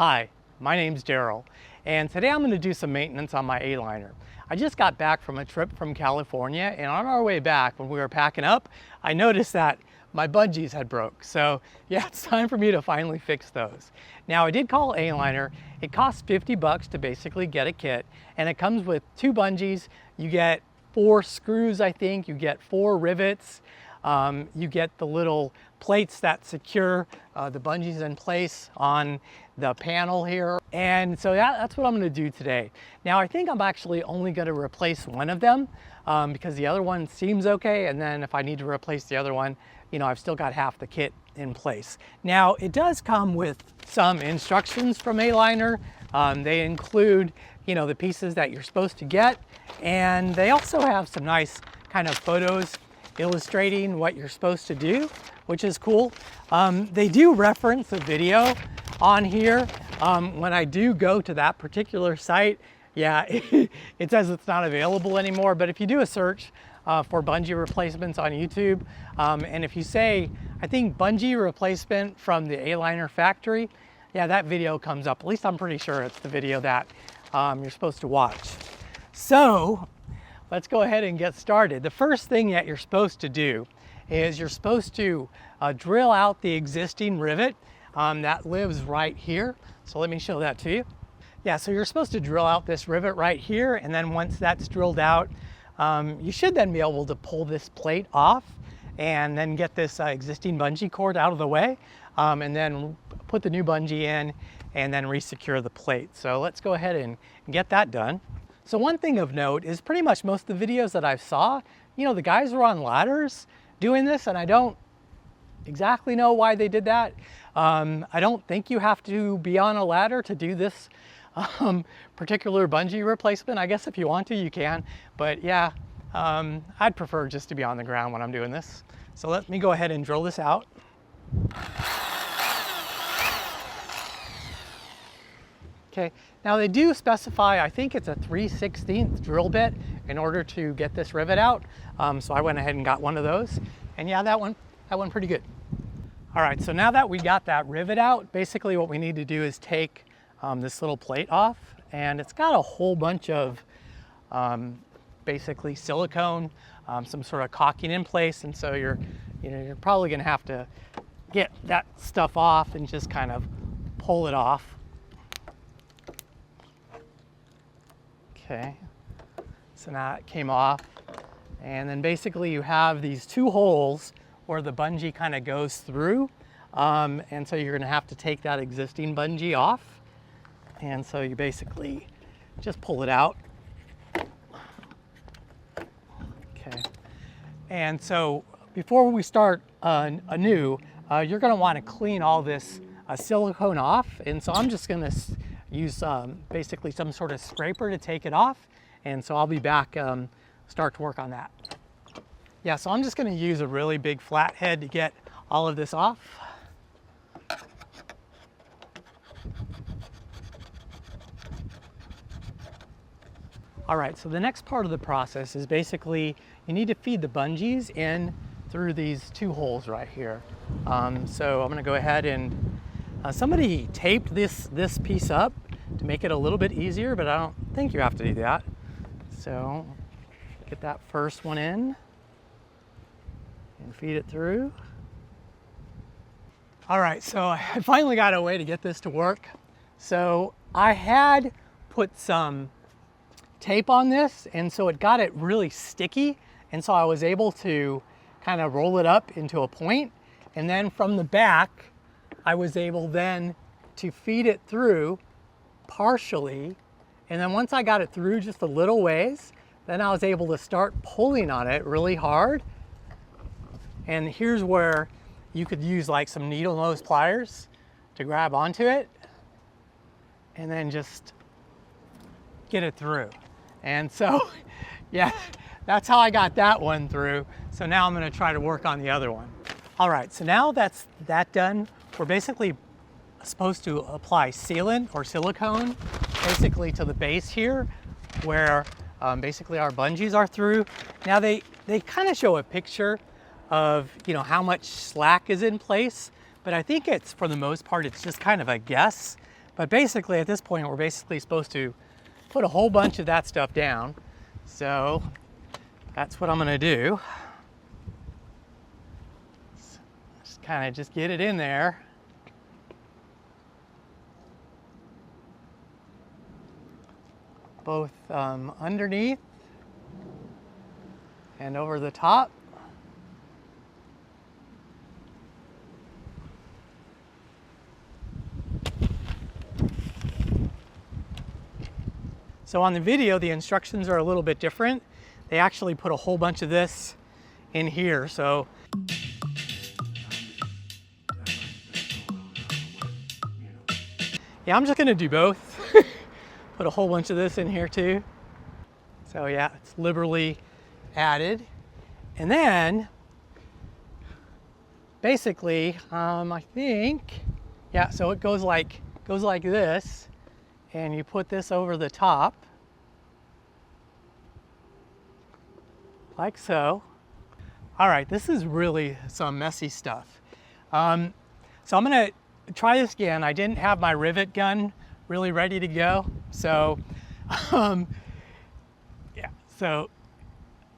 Hi, my name's Daryl, and today I'm going to do some maintenance on my ALiner. I just got back from a trip from California, and on our way back when we were packing up, I noticed that my bungees had broke. So yeah, it's time for me to finally fix those. Now I did call ALiner. It costs 50 bucks to basically get a kit, and it comes with 2 bungees. You get 4 screws, I think. You get 4 rivets. You get the little plates that secure the bungees in place on the panel here. And so that's what I'm going to do today. Now I think I'm actually only going to replace one of them because the other one seems okay. And then if I need to replace the other one, you know, I've still got half the kit in place. Now it does come with some instructions from ALiner. They include, you know, the pieces that you're supposed to get. And they also have some nice kind of photos illustrating what you're supposed to do, which is cool. They do reference a video on here. When I do go to that particular site, yeah, it says it's not available anymore. But if you do a search for bungee replacements on YouTube, and if you say, I think bungee replacement from the ALiner factory, yeah, that video comes up. At least I'm pretty sure it's the video that you're supposed to watch. So let's go ahead and get started. The first thing that you're supposed to do is you're supposed to drill out the existing rivet that lives right here. So let me show that to you. Yeah, so you're supposed to drill out this rivet right here, and then once that's drilled out, you should then be able to pull this plate off and then get this existing bungee cord out of the way, and then put the new bungee in and then re-secure the plate. So let's go ahead and get that done. So one thing of note is pretty much most of the videos that I saw, you know, the guys were on ladders doing this, and I don't exactly know why they did that. I don't think you have to be on a ladder to do this particular bungee replacement. I guess if you want to, you can, but yeah, I'd prefer just to be on the ground when I'm doing this. So let me go ahead and drill this out. Okay, now they do specify, I think it's a 3/16 drill bit in order to get this rivet out. So I went ahead and got one of those, and yeah, that went pretty good. All right, so now that we got that rivet out, basically what we need to do is take this little plate off, and it's got a whole bunch of basically silicone, some sort of caulking in place, and so you're probably gonna have to get that stuff off and just kind of pull it off. Okay, so now it came off, and then basically you have these 2 holes where the bungee kind of goes through, and so you're going to have to take that existing bungee off, and so you basically just pull it out. Okay, and so before we start anew, you're going to want to clean all this silicone off, and so I'm just going to use basically some sort of scraper to take it off, and so I'll be back, start to work on that. Yeah, so I'm just going to use a really big flat head to get all of this off. All right, so the next part of the process is basically you need to feed the bungees in through these 2 holes right here. So I'm going to go ahead and somebody taped this piece up to make it a little bit easier, but I don't think you have to do that. So get that first one in and feed it through. All right, so I finally got a way to get this to work. So I had put some tape on this, and so it got it really sticky, and so I was able to kind of roll it up into a point, and then from the back I was able then to feed it through partially, and then once I got it through just a little ways, then I was able to start pulling on it really hard. And here's where you could use like some needle nose pliers to grab onto it and then just get it through. And so yeah, that's how I got that one through. So now I'm going to try to work on the other one. All right, so now that's done, we're basically supposed to apply sealant or silicone basically to the base here where basically our bungees are through. Now they kind of show a picture of, you know, how much slack is in place, but I think it's, for the most part, it's just kind of a guess. But basically at this point, we're basically supposed to put a whole bunch of that stuff down. So that's what I'm gonna do. Just kind of just get it in there. Both underneath and over the top. So on the video, the instructions are a little bit different. They actually put a whole bunch of this in here. So yeah, I'm just gonna do both. Put a whole bunch of this in here too. So yeah, it's liberally added. And then basically, I think, yeah, so it goes like this, and you put this over the top, like so. All right, this is really some messy stuff. So I'm gonna try this again. I didn't have my rivet gun really ready to go. So, yeah, so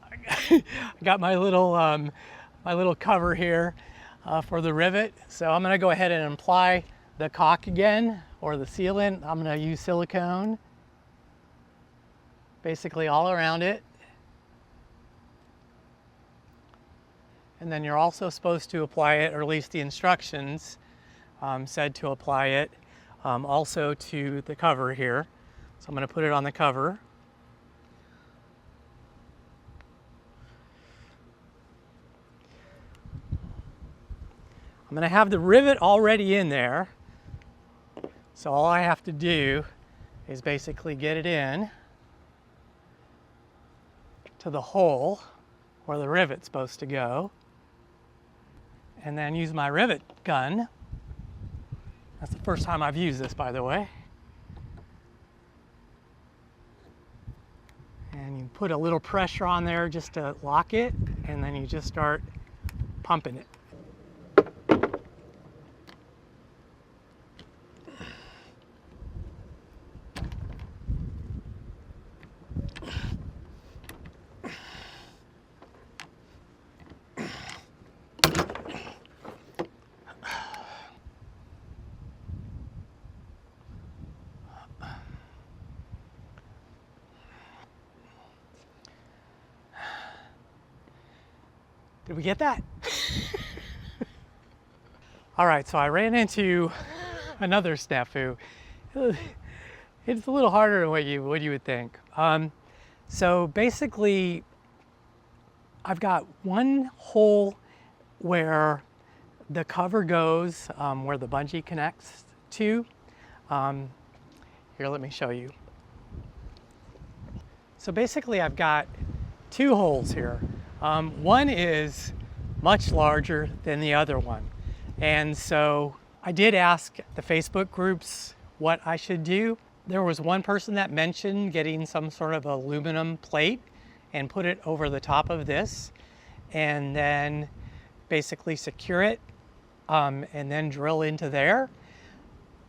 I got my little cover here for the rivet. So I'm gonna go ahead and apply the caulk again, or the sealant. I'm gonna use silicone, basically all around it. And then you're also supposed to apply it, or at least the instructions said to apply it also to the cover here. So I'm going to put it on the cover. I'm going to have the rivet already in there. So all I have to do is basically get it in to the hole where the rivet's supposed to go, and then use my rivet gun. That's the first time I've used this, by the way. And you put a little pressure on there just to lock it, and then you just start pumping it. Did we get that? All right, so I ran into another snafu. It's a little harder than what you would think. So basically, I've got one hole where the cover goes, where the bungee connects to. Here, let me show you. So basically, I've got two holes here. One is much larger than the other one. And so I did ask the Facebook groups what I should do. There was one person that mentioned getting some sort of aluminum plate and put it over the top of this, and then basically secure it, and then drill into there.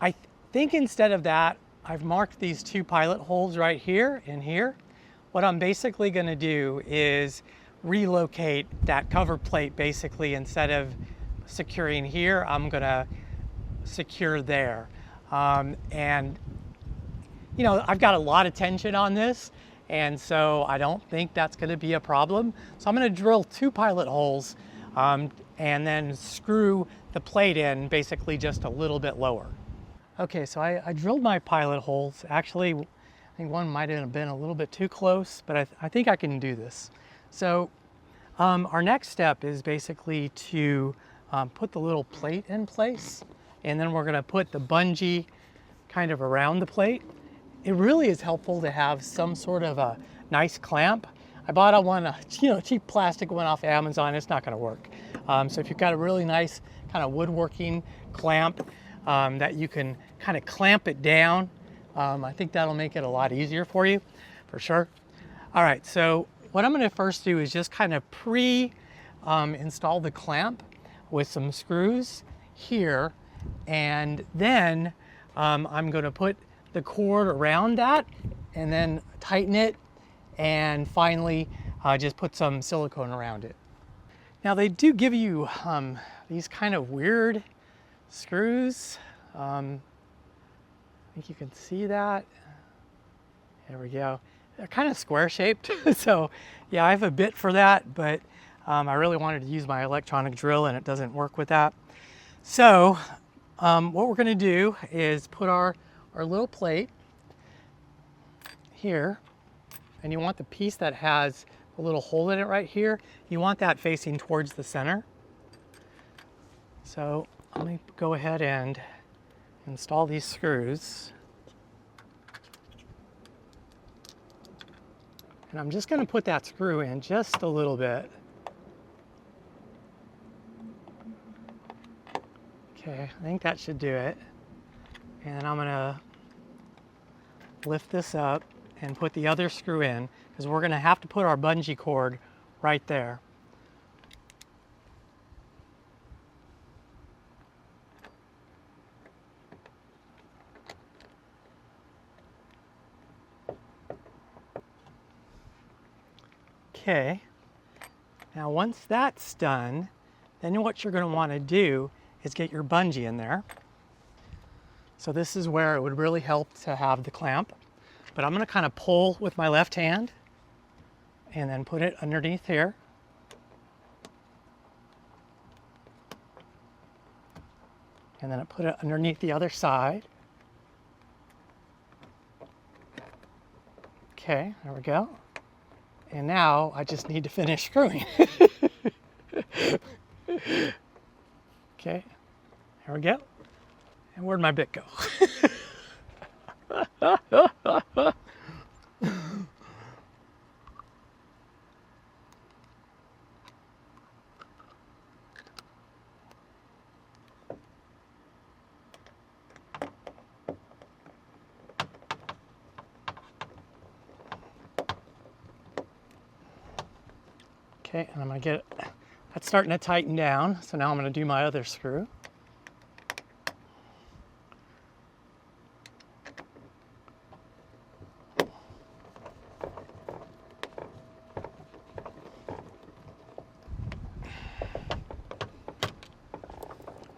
I think instead of that, I've marked these two pilot holes right here and here. What I'm basically gonna do is relocate that cover plate. Basically, instead of securing here, I'm gonna secure there. And you know, I've got a lot of tension on this, and so I don't think that's gonna be a problem. So I'm gonna drill two pilot holes and then screw the plate in basically just a little bit lower. Okay, so I drilled my pilot holes. Actually, I think one might have been a little bit too close, but I think I can do this. So our next step is basically to put the little plate in place, and then we're gonna put the bungee kind of around the plate. It really is helpful to have some sort of a nice clamp. I bought a cheap plastic one off Amazon. It's not gonna work. So if you've got a really nice kind of woodworking clamp that you can kind of clamp it down, I think that'll make it a lot easier for you, for sure. All right, so what I'm gonna first do is just kind of install the clamp with some screws here, and then I'm going to put the cord around that and then tighten it, and finally just put some silicone around it. Now they do give you these kind of weird screws. I think you can see that. There we go. They're kind of square shaped. So yeah, I have a bit for that, but I really wanted to use my electronic drill and it doesn't work with that. So what we're gonna do is put our little plate here, and you want the piece that has a little hole in it right here, you want that facing towards the center. So let me go ahead and install these screws. And I'm just going to put that screw in just a little bit. Okay, I think that should do it. And I'm going to lift this up and put the other screw in, because we're going to have to put our bungee cord right there. Okay, now once that's done, then what you're going to want to do is get your bungee in there. So this is where it would really help to have the clamp. But I'm going to kind of pull with my left hand and then put it underneath here. And then I put it underneath the other side. Okay, there we go. And now I just need to finish screwing. Okay, there we go. And where'd my bit go? Okay, and I'm going to get it, that's starting to tighten down, so now I'm going to do my other screw.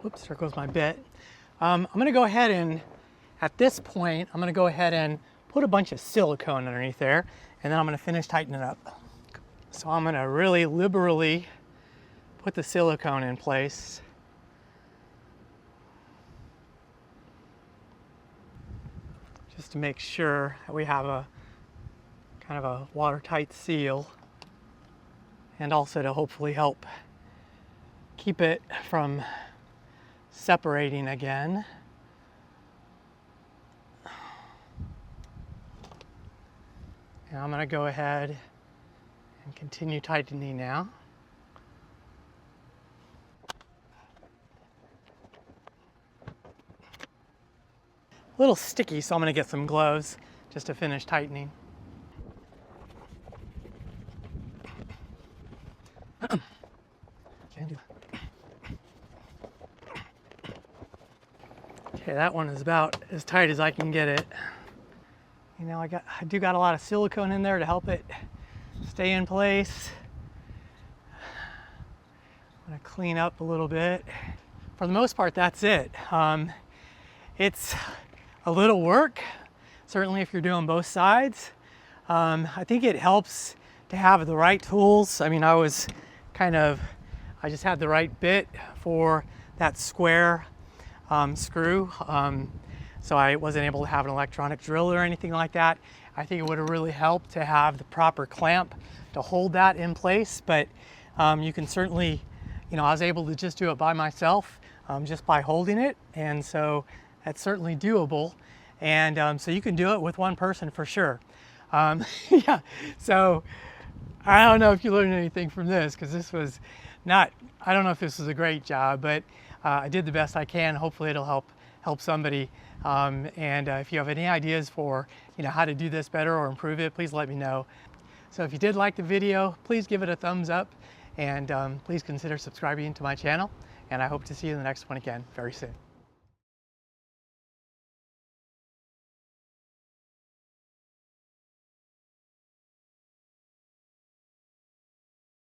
Whoops, there goes my bit. I'm going to go ahead and, at this point, I'm going to go ahead and put a bunch of silicone underneath there, and then I'm going to finish tightening it up. So I'm going to really liberally put the silicone in place. Just to make sure that we have a kind of a watertight seal, and also to hopefully help keep it from separating again. And I'm going to go ahead and continue tightening now. A little sticky, so I'm going to get some gloves just to finish tightening. Okay, that one is about as tight as I can get it. You know, I do got a lot of silicone in there to help it stay in place. I'm going to clean up a little bit. For the most part, that's it. It's a little work, certainly if you're doing both sides. I think it helps to have the right tools. I mean, I just had the right bit for that square screw. So I wasn't able to have an electronic drill or anything like that. I think it would have really helped to have the proper clamp to hold that in place, but you can certainly, you know, I was able to just do it by myself just by holding it, and so that's certainly doable. And so you can do it with one person for sure. Yeah, so I don't know if you learned anything from this, because this was not, I don't know if this was a great job, but I did the best I can. Hopefully it'll help somebody. And if you have any ideas for, you know, how to do this better or improve it, please let me know. So if you did like the video, please give it a thumbs up, and please consider subscribing to my channel. And I hope to see you in the next one again very soon.